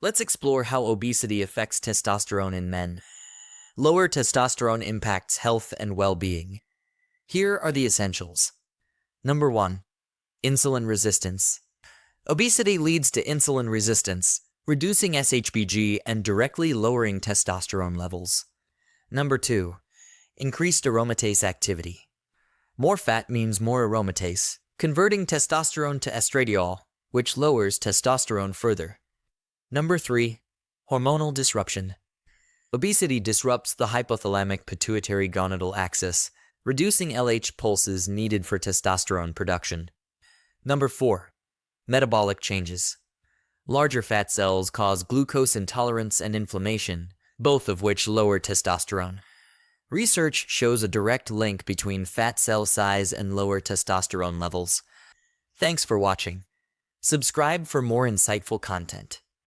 Let's explore how obesity affects testosterone in men. Lower testosterone impacts health and well-being. Here are the essentials. Number 1. Insulin resistance. Obesity leads to insulin resistance, reducing SHBG and directly lowering testosterone levels. Number 2. Increased aromatase activity. More fat means more aromatase, converting testosterone to estradiol, which lowers testosterone further. Number 3. Hormonal disruption. Obesity disrupts the hypothalamic pituitary gonadal axis, reducing LH pulses needed for testosterone production. Number 4. Metabolic changes. Larger fat cells cause glucose intolerance and inflammation, both of which lower testosterone. Research shows a direct link between fat cell size and lower testosterone levels. Thanks for watching. Subscribe for more insightful content.